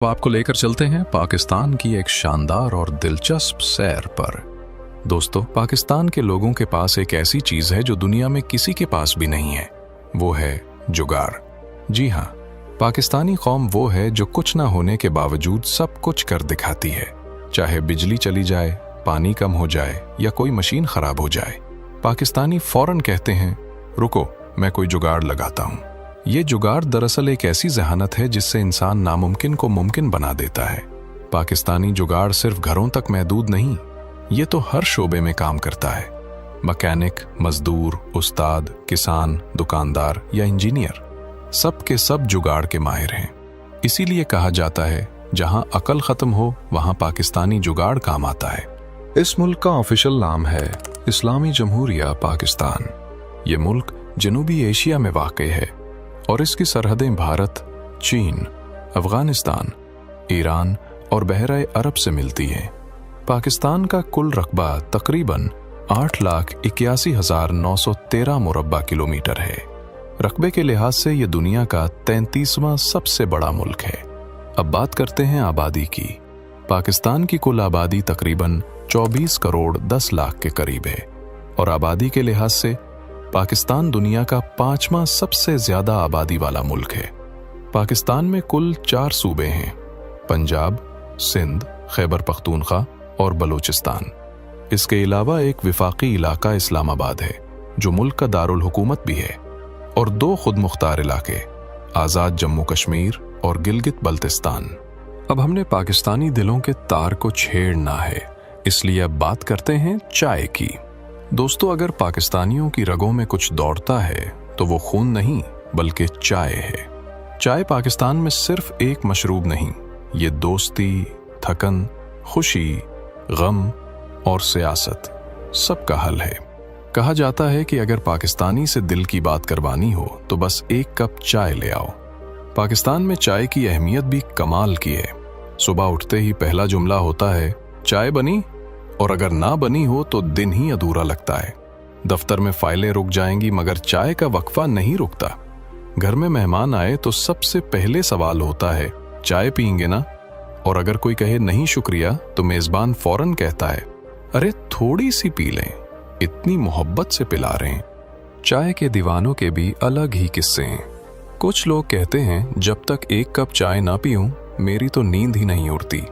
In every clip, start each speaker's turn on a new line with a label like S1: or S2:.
S1: अब आपको लेकर चलते हैं पाकिस्तान की एक शानदार और दिलचस्प सैर पर। दोस्तों, पाकिस्तान के लोगों के पास एक ऐसी चीज है जो दुनिया में किसी के पास भी नहीं है। वो है जुगाड़। जी हाँ, पाकिस्तानी कौम वो है जो कुछ ना होने के बावजूद सब कुछ कर दिखाती है। चाहे बिजली चली जाए, पानी कम हो जाए या कोई मशीन खराब हो जाए, पाकिस्तानी फौरन कहते हैं, रुको, मैं कोई जुगाड़ लगाता हूँ। ये जुगाड़ दरअसल एक ऐसी जहानत है जिससे इंसान नामुमकिन को मुमकिन बना देता है। पाकिस्तानी जुगाड़ सिर्फ घरों तक महदूद नहीं, ये तो हर शोबे में काम करता है। मैकेनिक, मजदूर, उस्ताद, किसान, दुकानदार या इंजीनियर, सब के सब जुगाड़ के माहिर हैं। इसीलिए कहा जाता है, जहां अकल खत्म हो वहां पाकिस्तानी जुगाड़ काम आता है। इस मुल्क का ऑफिशियल नाम है इस्लामी जमहूरिया पाकिस्तान। ये मुल्क जनूबी एशिया में वाक़ है और इसकी सरहदें भारत, चीन, अफगानिस्तान, ईरान और बहराए अरब से मिलती हैं। पाकिस्तान का कुल रकबा तकरीबन 8,81,913 मुरब्बा किलोमीटर है। रकबे के लिहाज से ये दुनिया का 33वां सबसे बड़ा मुल्क है। अब बात करते हैं आबादी की। पाकिस्तान की कुल आबादी तकरीबन 24 करोड़ 10 लाख के करीब है और आबादी के लिहाज से पाकिस्तान दुनिया का 5वां सबसे ज्यादा आबादी वाला मुल्क है। पाकिस्तान में कुल 4 सूबे हैं: पंजाब, सिंध, खैबर पख्तूनख्वा और बलूचिस्तान। इसके अलावा एक विफाकी इलाका इस्लामाबाद है जो मुल्क का दारुल हुकूमत भी है, और 2 खुद मुख्तार इलाके, आज़ाद जम्मू कश्मीर और गिलगित बल्तिस्तान। अब हमने पाकिस्तानी दिलों के तार को छेड़ना है, इसलिए अब बात करते हैं चाय की। दोस्तों, अगर पाकिस्तानियों की रगों में कुछ दौड़ता है तो वो खून नहीं बल्कि चाय है। चाय पाकिस्तान में सिर्फ एक मशरूब नहीं, ये दोस्ती, थकन, खुशी, गम और सियासत सबका हल है। कहा जाता है कि अगर पाकिस्तानी से दिल की बात करवानी हो तो बस एक कप चाय ले आओ। पाकिस्तान में चाय की अहमियत भी कमाल की है। सुबह उठते ही पहला जुमला होता है, चाय बनी? और अगर ना बनी हो तो दिन ही अधूरा लगता है। दफ्तर में फाइलें रुक जाएंगी मगर चाय का वक्फा नहीं रुकता। घर में मेहमान आए तो सबसे पहले सवाल होता है, चाय पियेंगे ना? और अगर कोई कहे नहीं शुक्रिया तो मेजबान फौरन कहता है, अरे थोड़ी सी पी लें, इतनी मोहब्बत से पिला रहे हैं। चाय के दीवानों के भी अलग ही किस्से हैं। कुछ लोग कहते हैं, जब तक एक कप चाय ना पीऊं मेरी तो नींद ही नहीं उड़ती।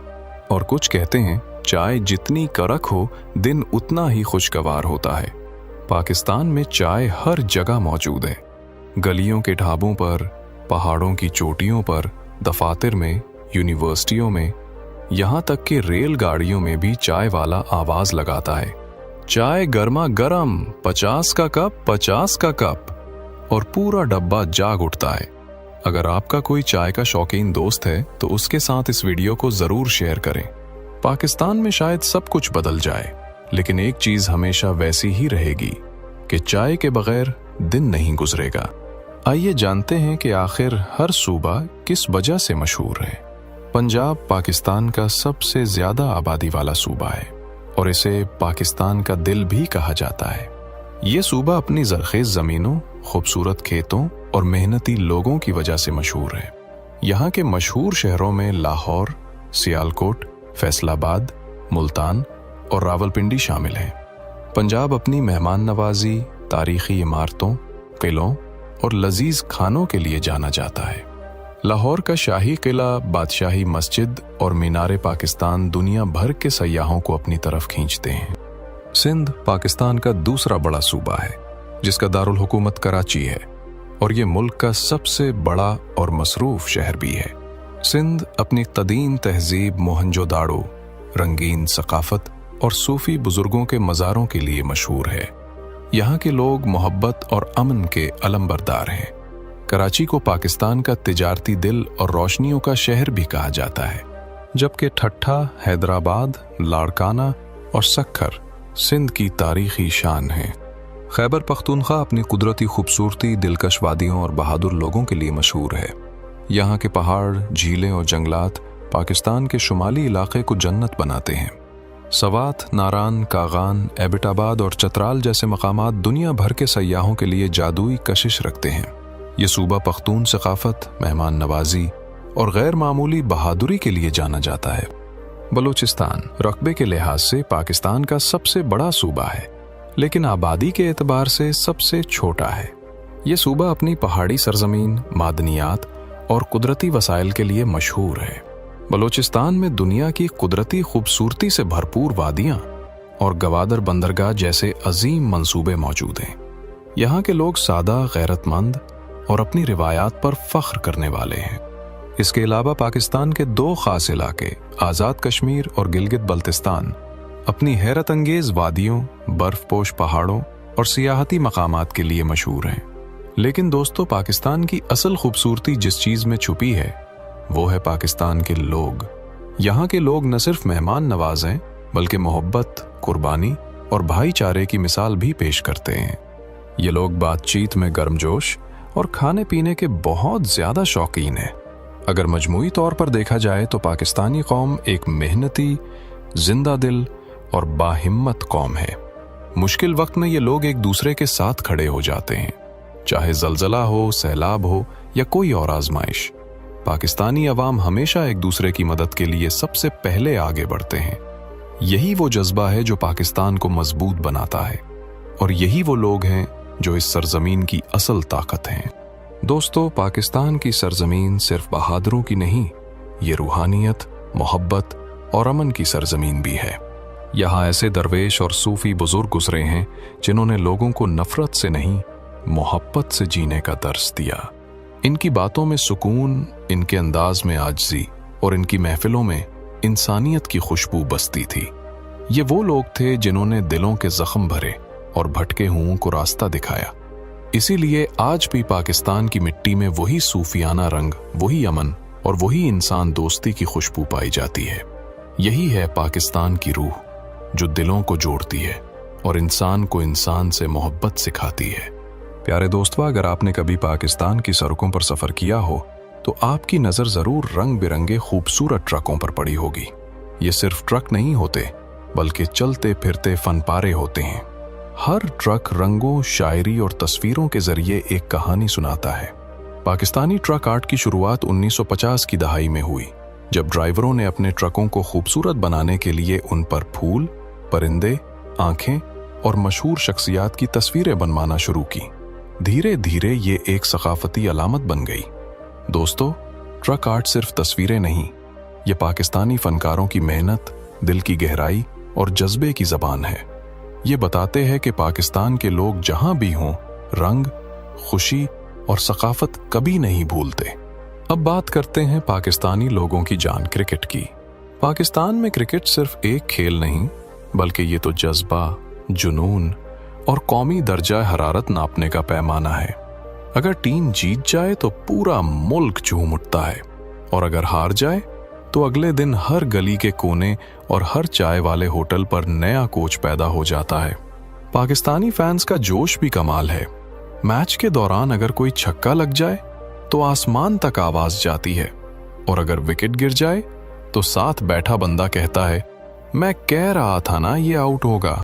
S1: और कुछ कहते हैं, चाय जितनी कड़क हो दिन उतना ही खुशगवार होता है। पाकिस्तान में चाय हर जगह मौजूद है। गलियों के ढाबों पर, पहाड़ों की चोटियों पर, दफातर में, यूनिवर्सिटियों में, यहाँ तक कि रेलगाड़ियों में भी चाय वाला आवाज लगाता है, चाय गर्मा गरम, 50 का कप, 50 का कप, और पूरा डब्बा जाग उठता है। अगर आपका कोई चाय का शौकीन दोस्त है तो उसके साथ इस वीडियो को जरूर शेयर करें। पाकिस्तान में शायद सब कुछ बदल जाए, लेकिन एक चीज हमेशा वैसी ही रहेगी कि चाय के बगैर दिन नहीं गुजरेगा। आइए जानते हैं कि आखिर हर सूबा किस वजह से मशहूर है। पंजाब पाकिस्तान का सबसे ज्यादा आबादी वाला सूबा है और इसे पाकिस्तान का दिल भी कहा जाता है। ये सूबा अपनी जरखेज जमीनों, खूबसूरत खेतों और मेहनती लोगों की वजह से मशहूर है। यहाँ के मशहूर शहरों में लाहौर, सियालकोट, फैसलाबाद, मुल्तान और रावलपिंडी शामिल हैं। पंजाब अपनी मेहमान नवाजी, तारीखी इमारतों, किलों और लजीज खानों के लिए जाना जाता है। लाहौर का शाही किला, बादशाही मस्जिद और मीनारे पाकिस्तान दुनिया भर के सयाहों को अपनी तरफ खींचते हैं। सिंध पाकिस्तान का दूसरा बड़ा सूबा है जिसका दारुल हुकूमत कराची है और ये मुल्क का सबसे बड़ा और मसरूफ शहर भी है। सिंध अपनी कदीम तहजीब, मोहनजोदाड़ो, रंगीन सकाफत और सूफी बुजुर्गों के मज़ारों के लिए मशहूर है। यहाँ के लोग मोहब्बत और अमन के अलमबरदार हैं। कराची को पाकिस्तान का तिजारती दिल और रोशनियों का शहर भी कहा जाता है, जबकि ठट्ठा, हैदराबाद, लाड़काना और सक्खर सिंध की तारीखी शान हैं। खैबर पख्तूनख्वा अपनी कुदरती खूबसूरती, दिलकश वादियों और बहादुर लोगों के लिए मशहूर है। यहाँ के पहाड़, झीलें और जंगलात पाकिस्तान के शुमाली इलाके को जन्नत बनाते हैं। सवात, नारान, कागान, एबटाबाद और चतराल जैसे मकामात दुनिया भर के सयाहों के लिए जादुई कशिश रखते हैं। ये सूबा पख्तून सकाफत, मेहमान नवाजी और गैर मामूली बहादुरी के लिए जाना जाता है। बलूचिस्तान रकबे के लिहाज से पाकिस्तान का सबसे बड़ा सूबा है, लेकिन आबादी के एतबार से सबसे छोटा है। ये सूबा अपनी पहाड़ी सरजमीन, मादनियात और कुदरती वसाइल के लिए मशहूर है। बलूचिस्तान में दुनिया की कुदरती खूबसूरती से भरपूर वादियाँ और गवादर बंदरगाह जैसे अजीम मंसूबे मौजूद हैं। यहाँ के लोग सादा, गैरतमंद और अपनी रिवायात पर फख्र करने वाले हैं। इसके अलावा पाकिस्तान के दो खास इलाके आज़ाद कश्मीर और गिलगित बल्तिस्तान अपनी हैरत अंगेज वादियों, बर्फपोश पहाड़ों और सियाहती मकामात के लिए मशहूर हैं। लेकिन दोस्तों, पाकिस्तान की असल खूबसूरती जिस चीज़ में छुपी है वो है पाकिस्तान के लोग। यहाँ के लोग न सिर्फ मेहमान नवाज हैं, बल्कि मोहब्बत, कुर्बानी और भाईचारे की मिसाल भी पेश करते हैं। ये लोग बातचीत में गर्मजोश और खाने पीने के बहुत ज़्यादा शौकीन हैं। अगर मजमूई तौर पर देखा जाए तो पाकिस्तानी कौम एक मेहनती, जिंदा दिल और बाहिम्मत कौम है। मुश्किल वक्त में ये लोग एक दूसरे के साथ खड़े हो जाते हैं, चाहे जलजला हो, सैलाब हो या कोई और आजमाइश। पाकिस्तानी अवाम हमेशा एक दूसरे की मदद के लिए सबसे पहले आगे बढ़ते हैं। यही वो जज्बा है जो पाकिस्तान को मजबूत बनाता है, और यही वो लोग हैं जो इस सरजमीन की असल ताकत हैं। दोस्तों, पाकिस्तान की सरजमीन सिर्फ बहादुरों की नहीं, ये रूहानियत, मोहब्बत और अमन की सरजमीन भी है। यहाँ ऐसे दरवेश और सूफी बुजुर्ग गुजरे हैं जिन्होंने लोगों को नफरत से नहीं, मोहब्बत से जीने का दर्स दिया। इनकी बातों में सुकून, इनके अंदाज में आजिज़ी और इनकी महफिलों में इंसानियत की खुशबू बसती थी। ये वो लोग थे जिन्होंने दिलों के जख्म भरे और भटके हुओं को रास्ता दिखाया। इसीलिए आज भी पाकिस्तान की मिट्टी में वही सूफियाना रंग, वही अमन और वही इंसान दोस्ती की खुशबू पाई जाती है। यही है पाकिस्तान की रूह, जो दिलों को जोड़ती है और इंसान को इंसान से मोहब्बत सिखाती है। प्यारे दोस्तों, अगर आपने कभी पाकिस्तान की सड़कों पर सफ़र किया हो तो आपकी नज़र ज़रूर रंग बिरंगे खूबसूरत ट्रकों पर पड़ी होगी। ये सिर्फ ट्रक नहीं होते, बल्कि चलते फिरते फनपारे होते हैं। हर ट्रक रंगों, शायरी और तस्वीरों के जरिए एक कहानी सुनाता है। पाकिस्तानी ट्रक आर्ट की शुरुआत 1950 की दहाई में हुई, जब ड्राइवरों ने अपने ट्रकों को खूबसूरत बनाने के लिए उन पर फूल, परिंदे, आंखें और मशहूर शख्सियात की तस्वीरें बनवाना शुरू की। धीरे धीरे ये एक सकाफती अलामत बन गई। दोस्तों, ट्रक आर्ट सिर्फ तस्वीरें नहीं, ये पाकिस्तानी फनकारों की मेहनत, दिल की गहराई और जज्बे की ज़बान है। ये बताते हैं कि पाकिस्तान के लोग जहां भी हों, रंग, खुशी और सकाफत कभी नहीं भूलते। अब बात करते हैं पाकिस्तानी लोगों की जान क्रिकेट की। पाकिस्तान में क्रिकेट सिर्फ एक खेल नहीं, बल्कि ये तो जज्बा, जुनून और कौमी दर्जा हरारत नापने का पैमाना है। अगर टीम जीत जाए तो पूरा मुल्क झूम उठता है, और अगर हार जाए तो अगले दिन हर गली के कोने और हर चाय वाले होटल पर नया कोच पैदा हो जाता है। पाकिस्तानी फैंस का जोश भी कमाल है। मैच के दौरान अगर कोई छक्का लग जाए तो आसमान तक आवाज जाती है, और अगर विकेट गिर जाए तो साथ बैठा बंदा कहता है, मैं कह रहा था ना ये आउट होगा।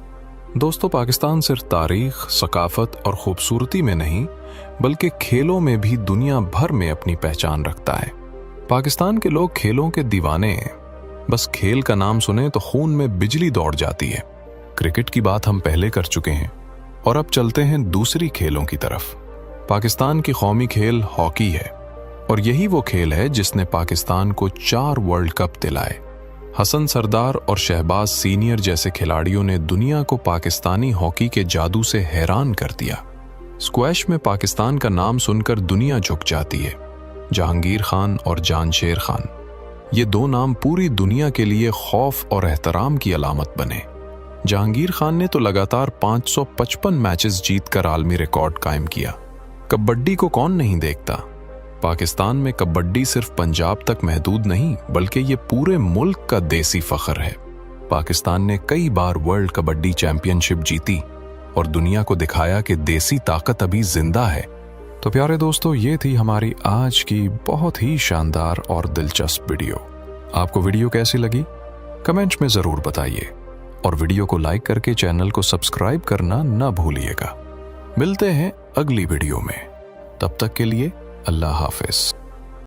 S1: दोस्तों, पाकिस्तान सिर्फ तारीख, सकाफत और खूबसूरती में नहीं, बल्कि खेलों में भी दुनिया भर में अपनी पहचान रखता है। पाकिस्तान के लोग खेलों के दीवाने हैं। बस खेल का नाम सुने तो खून में बिजली दौड़ जाती है। क्रिकेट की बात हम पहले कर चुके हैं, और अब चलते हैं दूसरी खेलों की तरफ। पाकिस्तान की कौमी खेल हॉकी है, और यही वो खेल है जिसने पाकिस्तान को 4 वर्ल्ड कप दिलाए। हसन सरदार और शहबाज सीनियर जैसे खिलाड़ियों ने दुनिया को पाकिस्तानी हॉकी के जादू से हैरान कर दिया। स्क्वैश में पाकिस्तान का नाम सुनकर दुनिया झुक जाती है। जहांगीर खान और जानशेर खान, ये 2 नाम पूरी दुनिया के लिए खौफ और एहतराम की अलामत बने। जहांगीर खान ने तो लगातार 555 मैचेस जीतकर आलमी रिकॉर्ड कायम किया। कबड्डी को कौन नहीं देखता। पाकिस्तान में कबड्डी सिर्फ पंजाब तक महदूद नहीं, बल्कि ये पूरे मुल्क का देसी फख्र है। पाकिस्तान ने कई बार वर्ल्ड कबड्डी चैंपियनशिप जीती और दुनिया को दिखाया कि देसी ताकत अभी जिंदा है। तो प्यारे दोस्तों, ये थी हमारी आज की बहुत ही शानदार और दिलचस्प वीडियो। आपको वीडियो कैसी लगी कमेंट्स में ज़रूर बताइए, और वीडियो को लाइक करके चैनल को सब्सक्राइब करना ना भूलिएगा। मिलते हैं अगली वीडियो में, तब तक के लिए अल्लाह हाफिज।